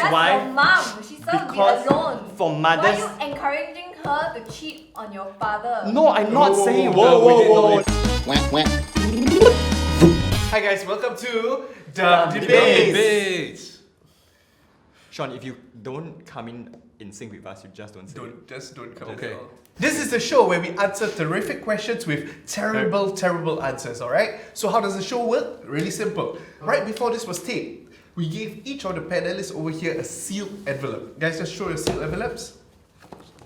That's why. your mum. She's supposed to be Because alone. for Why mothers. are you encouraging her to cheat on your father? No, I'm not saying. whoa. Hi guys, welcome to the Debates. Sean, if you don't come in sync with us, you just don't say it. Don't come. Okay. This is the show where we answer terrific questions with terrible answers, alright? So how does the show work? Really simple. Right before this was taped, we gave each of the panelists over here a sealed envelope. Guys, just show your sealed envelopes.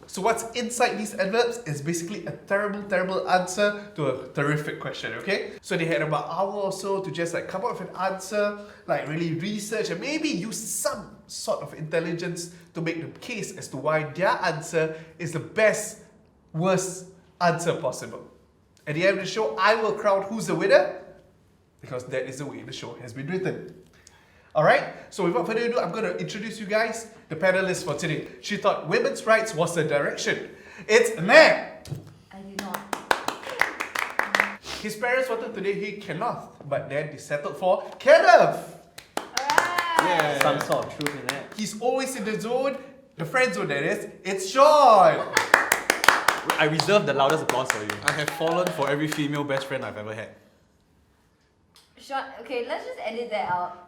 So what's inside these envelopes is basically a terrible answer to a terrific question, okay? So they had about an hour or so to just come up with an answer, really research and maybe use some sort of intelligence to make the case as to why their answer is the best, worst answer possible. At the end of the show, I will crown who's the winner, because that is the way the show has been written. Alright, so without further ado, I'm going to introduce you guys, the panelists for today. She thought women's rights was the direction. It's Kheng. I did not. His parents wanted to name him Kenneth, but then they settled for Kenneth. Alright. Some sort of truth in that. He's always in the zone, the friend zone that is. It's Chong. I reserve the loudest applause for you. I have fallen for every female best friend I've ever had. Sean, okay, let's just edit that out.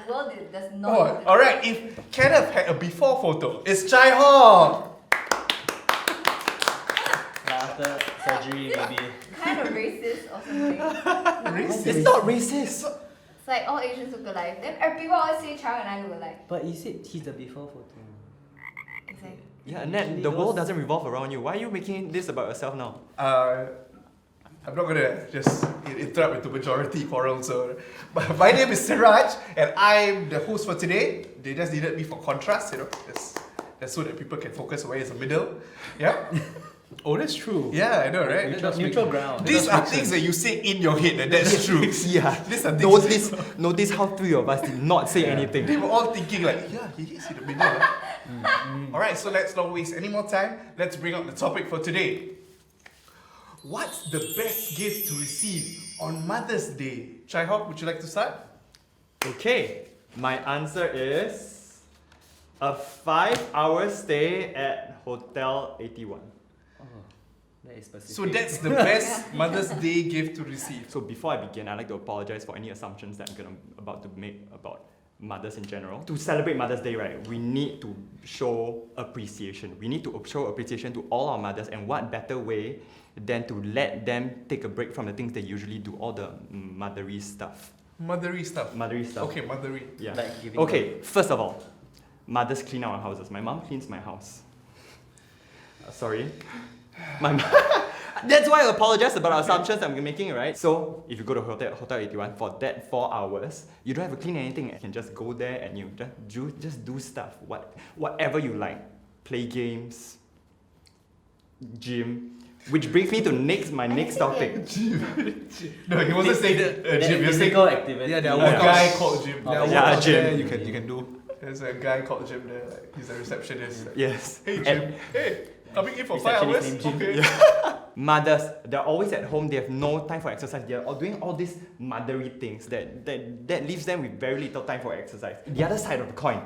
The world does not. Oh, alright, if Kenneth had a before photo, it's Chai Hong. After surgery, maybe. Kind of racist or something. Racist? It's not racist. It's like all Asians look alike. Then people always say Chang and I look alike. But you said he's the before photo. Exactly. Yeah, and then the world doesn't revolve around you. Why are you making this about yourself now? I'm not gonna just interrupt into majority quarrel. So, but my name is Siraj, and I'm the host for today. They just needed me for contrast, that's so that people can focus where is the middle. Yeah, Oh, that's true. yeah, I know, right? Neutral ground. These are things that you say in your head, and that's true. Yeah. These are things. Notice how three of us did not say anything. They were all thinking yeah, he is in the middle. Alright, so let's not waste any more time. Let's bring up the topic for today. What's the best gift to receive on Mother's Day? Chai Hong, would you like to start? Okay, my answer is a 5-hour stay at Hotel 81. Oh, that is specific. So that's the best Mother's Day gift to receive. So before I begin, I'd like to apologize for any assumptions that I'm about to make about mothers in general. To celebrate Mother's Day, right, we need to show appreciation. We need to show appreciation to all our mothers, and what better way than to let them take a break from the things they usually do, all the mothery stuff. Mothery stuff. Okay, mothery. Yeah. Like giving Okay, first of all, mothers clean our houses. My mom cleans my house. Sorry. My That's why I apologize about the assumptions I'm making, right? So, if you go to Hotel 81 for that 4 hours, you don't have to clean anything. You can just go there and you just do stuff. Whatever you like. Play games, gym. Which brings me to my next topic. No, he wasn't saying a gym. You're saying physical activity. Yeah, there are a workouts. guy called Jim. There are Yeah, workouts gym. there you can do. There's a guy called Jim there. He's a receptionist. Yes. Hey Jim. Hey, coming in for 5 hours? Receptionist named Jim. Okay. Mothers, they're always at home, they have no time for exercise. They're all doing all these mothery things that leaves them with very little time for exercise. The other side of the coin,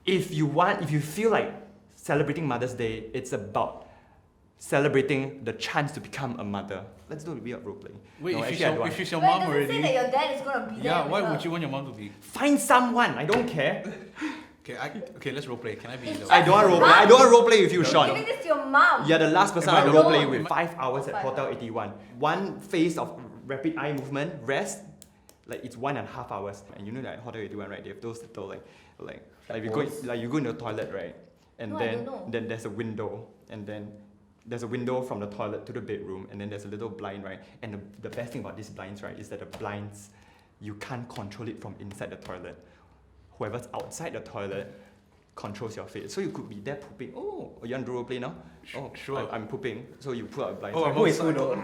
if you feel like celebrating Mother's Day, it's about celebrating the chance to become a mother. Let's do a bit of role playing. Wait, No, if actually, I don't she's want. your But it mom doesn't already. say that your dad is gonna be there. Yeah, with why her. would you want your mom to be? Find someone, I don't care. Okay, let's role play. Can I be the? I don't want role play. I don't want role play with you, Sean. Giving this to your mom. You're the last person Am I I the role one? play with. No. 5 hours at 5 Hotel hours. 81. One phase of rapid eye movement, rest, it's 1.5 hours. And you know that Hotel 81, right? They have those little you go in the toilet, right? And No, I then don't know. then there's a window, and then there's a window from the toilet to the bedroom, and then there's a little blind, right? And the best thing about these blinds, right, is that the blinds, you can't control it from inside the toilet. Whoever's outside the toilet controls your fate. So you could be there pooping. Oh, you want to role play now? Oh, Sure. I'm pooping. So you pull out a blind. Oh, So I'm Who is who outside. though?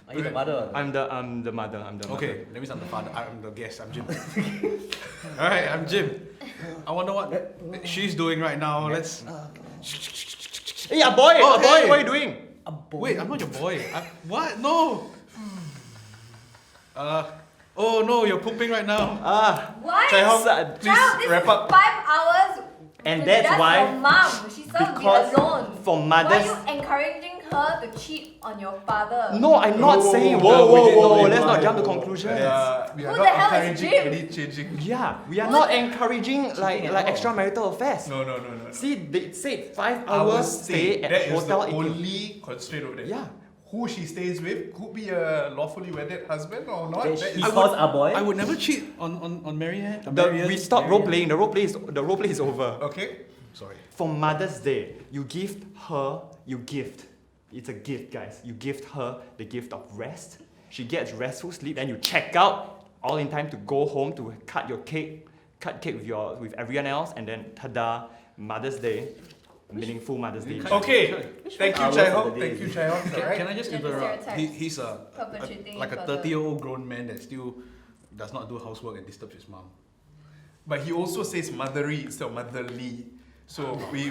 Are you the mother? I'm the mother. I'm the mother. Okay, that means I'm the father. I'm the guest. I'm Jim. Alright, I'm Jim. I wonder what she's doing right now. Let's. Hey, a boy! Oh, a boy! hey. What are you doing? A boy. Wait, I'm not your boy. What? No. Oh no, you're pooping right now. Ah, Why? Chai Hong, Sad. please Child, this wrap is up. 5 hours And Because that's your why mom. She's supposed to be because alone. for Why mothers. are you encouraging her to cheat on your father? No, I'm not Whoa, saying. whoa, Whoa, we did whoa, not whoa! Let's imply. not jump to conclusions. We are Who not the hell is encouraging Jim? any changing. Yeah, we are not encouraging like at all. extramarital affairs. No. See, they said 5 Our hours stay that at is the hotel. only constraint over there. Yeah. Who she stays with could be a lawfully wedded husband or not. That That his is- spouse are boy. I would never cheat on Marianne. We stopped role playing. The role play is over. Okay. Sorry. For Mother's Day, you gift her. It's a gift, guys. You gift her the gift of rest. She gets restful sleep, and you check out all in time to go home to cut cake with everyone else, and then tada, Mother's Day, meaningful Mother's Day. Okay. Thank you, hours Chai of Hong. the Thank day you, Chai Hong. Can Alright. I just Gender interrupt? stereotypes. He's Perpetuating like a further. 30-year-old grown man that still does not do housework and disturbs his mom. But he also says mothery instead of motherly. So we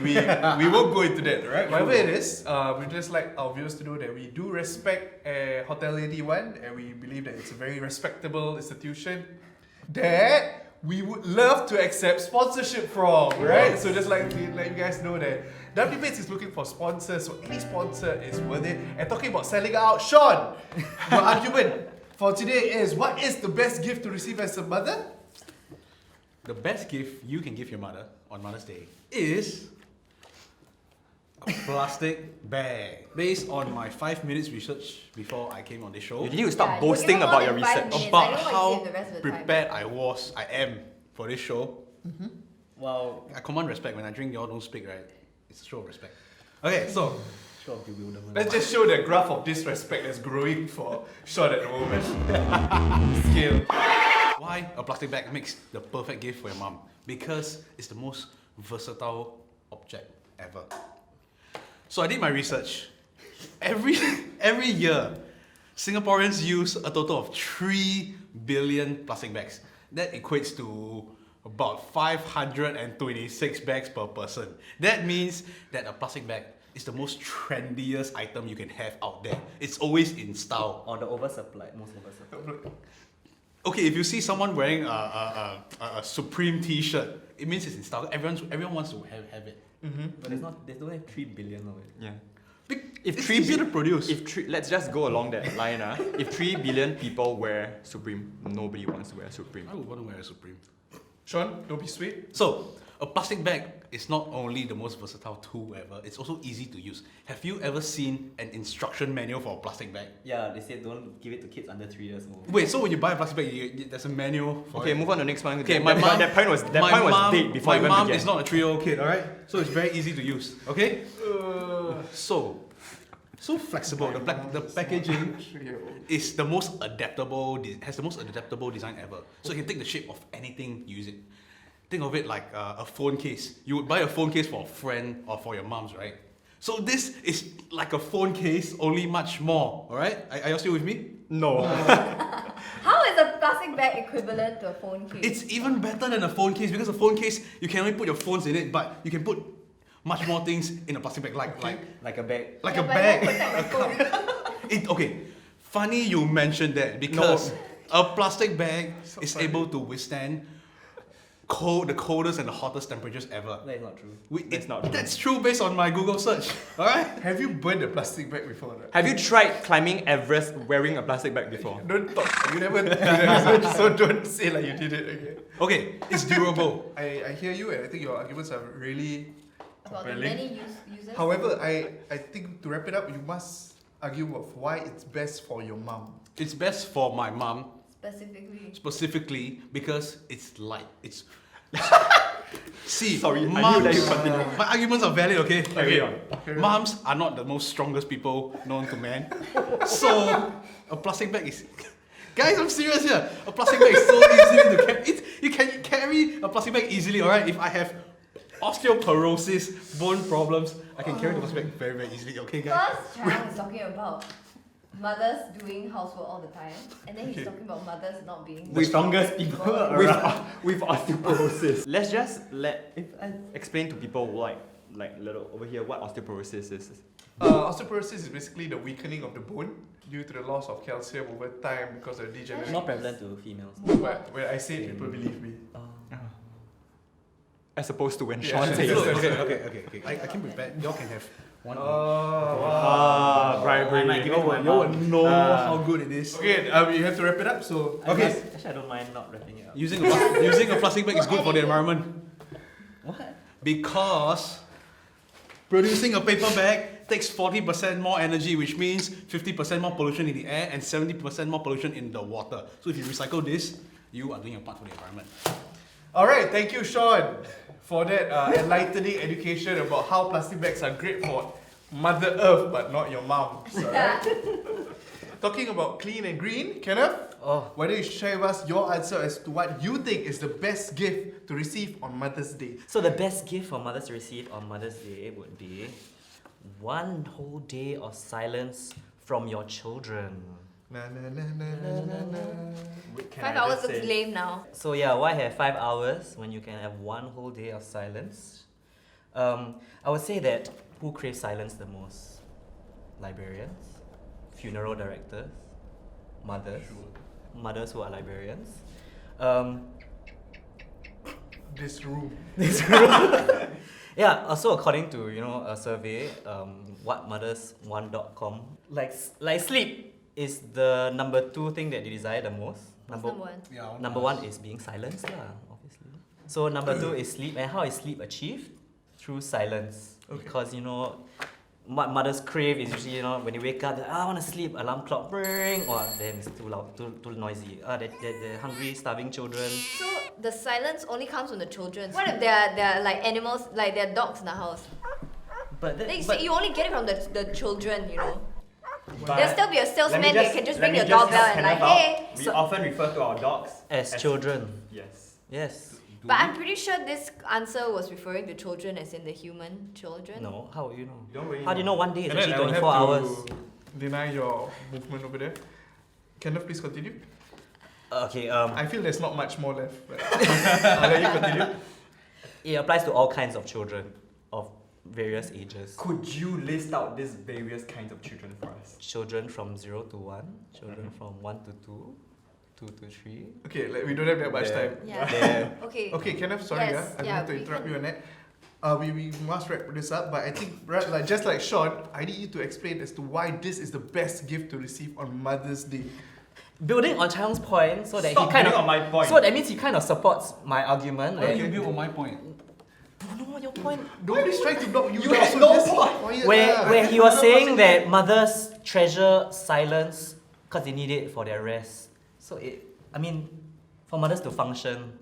won't go into that, right? Whatever it is, we just like our viewers to know that we do respect Hotel 81 and we believe that it's a very respectable institution that we would love to accept sponsorship from, right? So just like we let you guys know that WPates is looking for sponsors, so any sponsor is worth it. And talking about selling out, Sean, your argument for today is, what is the best gift to receive as a mother? The best gift you can give your mother on Mother's Day is a plastic bag. Based on my 5 minutes research before I came on this show, You need to stop Yeah, you boasting give her about more your than 5 research. minutes. about I know what you how did the rest of the time. prepared I am for this show. Wow. I command respect. When I drink, y'all don't speak, right? It's a show of respect. Okay, so Show of bewilderment. Let's just show the graph of disrespect that's growing for Sean at the moment. Scale. why a plastic bag makes the perfect gift for your mom? Because it's the most versatile object ever. So I did my research. Every year, Singaporeans use a total of 3 billion plastic bags. That equates to about 526 bags per person. That means that a plastic bag is the most trendiest item you can have out there. It's always in style. Or the oversupply, most oversupply. Okay, if you see someone wearing a Supreme T-shirt, it means it's in style. Everyone wants to have it. But there's only 3 billion of it. Yeah. If If it's easier to produce. Let's just go along that line. If 3 billion people wear Supreme, nobody wants to wear Supreme. I would want to wear a Supreme. Sean, don't be sweet. So, a plastic bag is not only the most versatile tool ever, it's also easy to use. Have you ever seen an instruction manual for a plastic bag? Yeah, they say don't give it to kids under 3 years old. Wait, so when you buy a plastic bag, there's a manual for Okay, it? move on to the next one. Okay, that point was dead before my I even mom began. is not a 3-year-old kid, alright? So it's very easy to use, okay? So flexible. The packaging is the most adaptable. Has the most adaptable design ever. So it can take the shape of anything. Use it. Think of it like a phone case. You would buy a phone case for a friend or for your mom's, right? So this is like a phone case, only much more. All right? Are you still with me? No. How is a plastic bag equivalent to a phone case? It's even better than a phone case because a phone case you can only put your phones in it, but you can put much more things in a plastic bag, Like a bag. like Yeah, a but bag. it won't protect my phone. Okay, funny you mentioned that because a plastic bag is able to withstand the coldest and the hottest temperatures ever. That is not true. That's not true. That's true based on my Google search. Alright? Have you burned a plastic bag before? No? Have you tried climbing Everest wearing a plastic bag before? Don't talk. You never did that, so don't say like you did it. Okay. Okay, it's durable. I hear you, and I think your arguments are really About the compelling. many users. However, I think to wrap it up, you must argue of why it's best for your mom. It's best for my mom Specifically. because it's light. It's See, Sorry, I knew moms, that you continue. my arguments are valid, okay? Carry on. Moms are not the most strongest people known to man. So, a plastic bag is... Guys, I'm serious here. A plastic bag is so easy to carry. You can carry a plastic bag easily, alright? If I have osteoporosis, bone problems, I can carry the plastic bag very, very easily, okay, guys? First, Chong is talking about mothers doing housework all the time, and then he's talking about mothers not being The strongest people around. with osteoporosis. Let's just explain to people like little over here what osteoporosis is. Osteoporosis is basically the weakening of the bone due to the loss of calcium over time because of degeneration. More prevalent to females. But when I say it, people believe me. as opposed to when Yeah, Sean sure, says. sure, Okay. I came prepared. Y'all can have one. Bribery. I might give it to my Y'all mom. know how good it is. Okay, you have to wrap it up. So Okay. Actually, I don't mind not wrapping it up. Using a plastic bag is good for the environment. What? Because producing a paper bag takes 40% more energy, which means 50% more pollution in the air and 70% more pollution in the water. So if you recycle this, you are doing your part for the environment. all right, thank you, Sean, for that enlightening education about how plastic bags are great for Mother Earth, but not your mom. Alright. Talking about clean and green, Kenneth, why don't you share with us your answer as to what you think is the best gift to receive on Mother's Day? So the best gift for mothers to receive on Mother's Day would be one whole day of silence from your children. Na, na, na, na, na, na, na. 5 hours looks lame now. So yeah, why have 5 hours when you can have one whole day of silence? I would say that who craves silence the most? Librarians, funeral directors, mothers who are librarians. This room. Yeah, also according to a survey, whatmotherswant.com, like sleep is the number 2 thing that they desire the most. What's number one? Yeah, Number 1 is being silenced, obviously. So number 2 is sleep, and how is sleep achieved? Through silence. Okay. Because what mothers crave is usually when you wake up, I want to sleep, alarm clock ring, or then it's too loud, too noisy. They're hungry, starving children. So the silence only comes from the children. What if they're like animals, like they're dogs in the house? But Then you only get it from the children, But There'll still be a salesman let me that can just let ring me your just doorbell help and like, Kenneth out. hey. We often refer to our dogs as children. Yes. Yes. But I'm pretty sure this answer was referring to children as in the human children. No, how would you know? You don't really How do you know one day is And then actually I will 24 have hours? to deny your movement over there. Kenneth, please continue. Okay, I feel there's not much more left, but I'll let you continue. it applies to all kinds of children of various ages. Could you list out these various kinds of children for us? Children from 0 to 1, children from 1 to 2, 2 to 3. Okay, we don't have that much time. Yeah. There. Okay. Okay, Kenneth, sorry, Yes, I don't yeah, want to we interrupt can- you on that. We must wrap this up, but I think just like Sean, I need you to explain as to why this is the best gift to receive on Mother's Day. Building on Chang's point, so that Stop he kind building of on my point. So that means he kind of supports my argument. How do That you build on my point? no, your point. Nobody's trying to knock you You down. had so no just point. quiet Where lah. he was saying that mothers treasure silence because they need it for their rest. So for mothers to function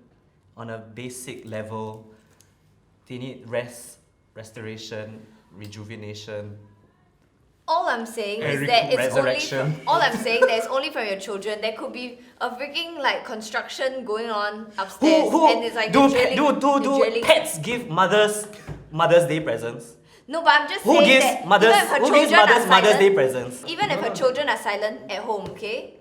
on a basic level, they need rest, restoration, rejuvenation. All I'm saying is And that it's only resurrection. from, all I'm saying that it's only from your children. There could be a freaking like construction going on upstairs, and it's like do they're drilling. pets give Mother's Day presents? No, but I'm just Who saying gives that mothers even if her who children gives mothers are Mother's Day silent, presents? even if her children are silent at home, okay,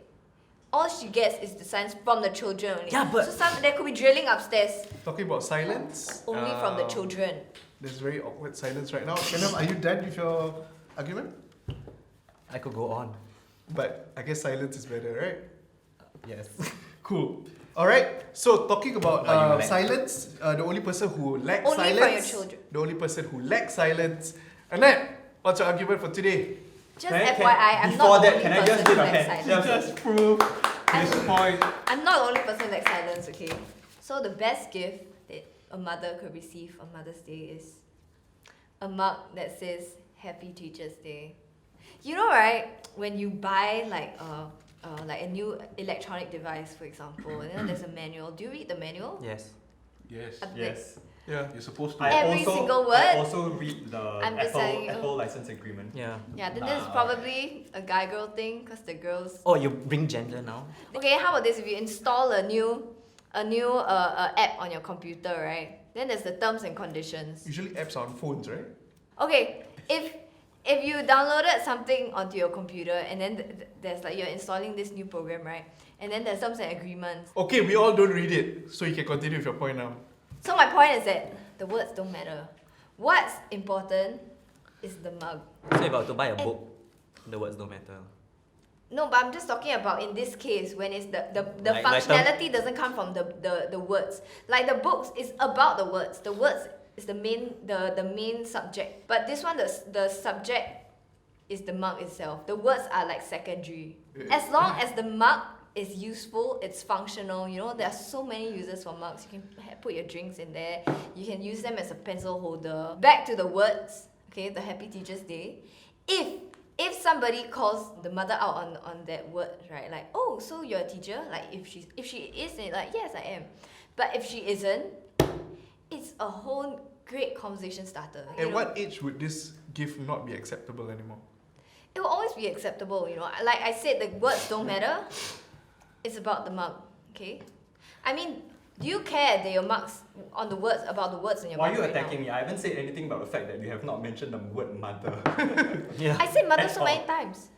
all she gets is the silence from the children only. Yeah, but- so there could be drilling upstairs Talking about silence. only from the children. There's very awkward silence right now. Kenneth, are you done with your argument? I could go on. But I guess silence is better, right? Yes. Cool. Alright, so talking about What you lack? silence, the only person who lacks Only silence. for your children. The only person who lacks silence. Annette, what's your argument for today? Just FYI, I'm before not the that, only can I person just who give a likes hand? silence. Just prove this point. I'm not the only person who likes silence, okay? So the best gift that a mother could receive on Mother's Day is a mug that says Happy Teacher's Day. You know, right? When you buy like a new electronic device, for example, and then there's a manual. Do you read the manual? Yes. Yes. Yes. Yeah. You're supposed to. Every single word? I also read the I'm just telling you. Apple license agreement. Yeah. Yeah, then there's probably a guy-girl thing, because the girls... Oh, you bring gender now? Okay, how about this? If you install a new app on your computer, right? Then there's the terms and conditions. Usually apps are on phones, right? Okay, if you downloaded something onto your computer and then there's like you're installing this new program, right? And then there's terms and agreements. Okay, we all don't read it, so you can continue with your point now. So my point is that the words don't matter. What's important is the mug. So if I were to buy a book, the words don't matter. No, but I'm just talking about in this case when it's the Like functionality doesn't come from the words. Like the books is about the words. The words is the main subject. But this one the subject is the mug itself. The words are like secondary. As long as the mug is useful, it's functional. You know, there are so many uses for mugs. You can put your drinks in there. You can use them as a pencil holder. Back to the words. Okay, the Happy Teacher's Day. If somebody calls the mother out on that word, right? Like, oh, so you're a teacher? Like, if she is, then like, yes, I am. But if she isn't, it's a whole great conversation starter. At what age would this gift not be acceptable anymore? It will always be acceptable, you know. Like I said, the words don't matter. It's about the mug, okay? I mean, do you care that your mugs on the words about the words in your Why are mug you right attacking now? me? I haven't said anything about the fact that you have not mentioned the word mother. Yeah. I said mother At so all. many times.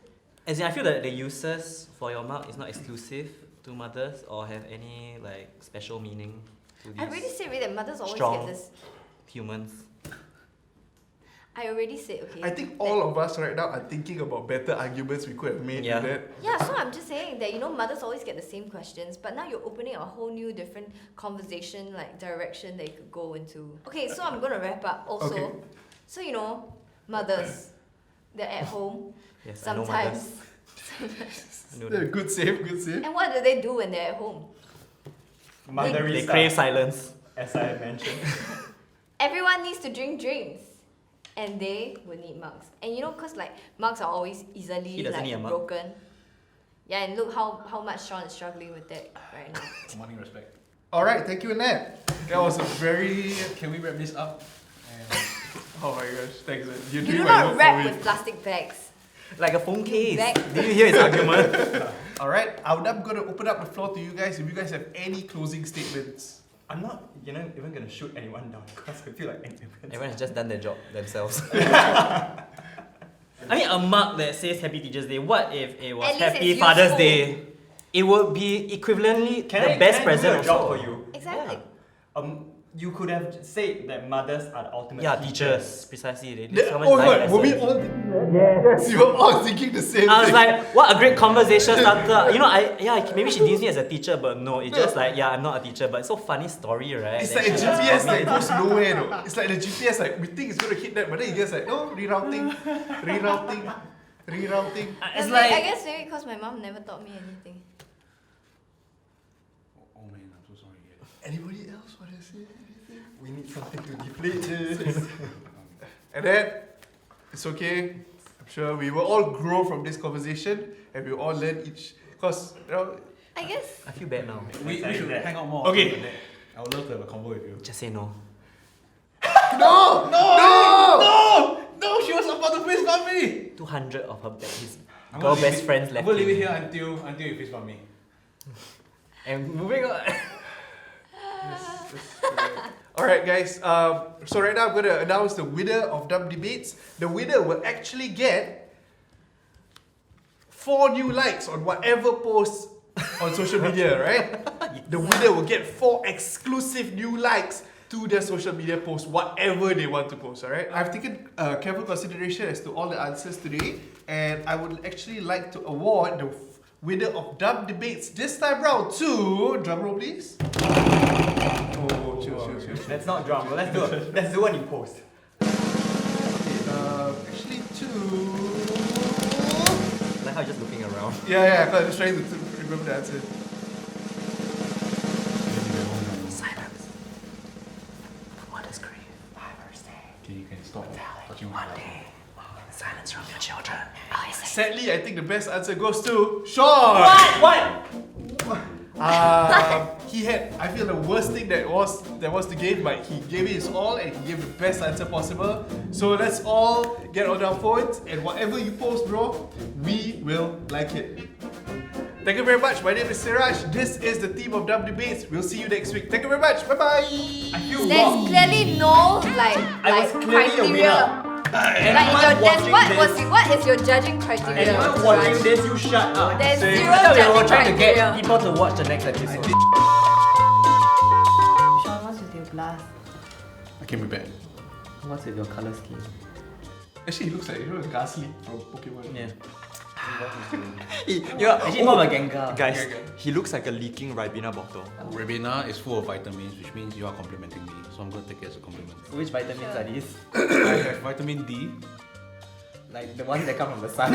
As in, I feel that the uses for your mug is not exclusive to mothers or have any like special meaning to these I already said that mothers always strong get this. humans. I already said, okay. I think all of us right now are thinking about better arguments we could have made Yeah. with that. Yeah, so I'm just saying that, you know, mothers always get the same questions, but now you're opening a whole new different conversation, like direction that you could go into. Okay, so I'm gonna wrap up also. Okay. So, you know, mothers, they're at home Yes, I know mothers. sometimes. I know that. Good save, good save. And what do they do when they're at home? Motherly They stuff, crave silence. as I mentioned. Everyone needs to drink drinks. And they will need mugs. And you know, cause like mugs are always He easily doesn't need a like mug. broken. Yeah, and look how much Sean is struggling with that right now. Commanding respect. Alright, thank you, Annette. That was a very... Can we wrap this up? And Oh my gosh, thanks. Man. You're You doing do my not work wrap for me. with plastic bags. Like a phone case. Back. Did you hear his argument? Alright, I'm going to open up the floor to you guys if you guys have any closing statements. I'm not, even gonna shoot anyone down because I feel like Everyone has just done their job themselves. I mean, a mug that says Happy Teacher's Day, what if it was At least Happy it's Father's useful. Day? It would be equivalently the best present do a job also. for you? Exactly. You could have said that mothers are the ultimate Yeah, teachers, precisely. They did so much Oh life my god, were we lessons. all thinking that? Yes, you were all thinking the same I was thing. like, what a great conversation starter. You know, maybe she deems me as a teacher, but no, it's just like, yeah, I'm not a teacher, but it's so funny story, right? It's Then like a she GPS just that goes nowhere though. It's like the GPS like we think it's gonna hit that, but then it gets like no rerouting. It's I like, guess maybe because my mom never taught me anything. oh man, I'm so sorry. Anybody else want to say anything? We need something to deflate this. And then it's okay. I'm sure we will all grow from this conversation and we'll all learn each because you know I guess. I feel bad now. We should hang out more. Okay. often than that. I would love to have a convo with you. Just say no. No, she was about to fist bump me. 200 of her his I'm girl gonna best leave it- friends I'm left. gonna leave it him. here until you fist bump me. And moving on. Alright guys, so right now I'm going to announce the winner of Dumb Debates. The winner will actually get 4 new likes on whatever post on social media, right? The winner will get 4 exclusive new likes to their social media post, whatever they want to post, alright? I've taken careful consideration as to all the answers today, and I would actually like to award the winner of Dumb Debates this time round to, drumroll please. Oh, chill. Let's not drum, but let's do one in post. Actually two. Like how you're just looking around. Yeah, because I'm just trying to remember the answer. Silence. What is grief? Okay, you can stop touching my heart. Silence from your children. Sadly, I think the best answer goes to Sean. What? He had, I feel, the worst thing that was the game, but he gave it his all and he gave the best answer possible. So let's all get on our phones and whatever you post, bro, we will like it. Thank you very much. My name is Siraj. This is the team of Dumb Debates. We'll see you next week. Thank you very much. Bye bye. I feel There's wrong. clearly no I was clearly a criteria. What is your judging criteria? Anyone watching this, you shut up. There's Say- zero I thought we were judging trying to get criteria. people to watch the next episode. Sean, what's with your glass? I came prepared. What's with your color scheme? Actually, he looks like Ghastly from Pokemon. Yeah. Actually, more of a Gengar. Guys, Okay. he looks like a leaking Ribena bottle. Ribena is full of vitamins, which means you are complimenting me. So I'm going to take it as a compliment. Which vitamins are these? I have vitamin D. Like the ones that come from the sun.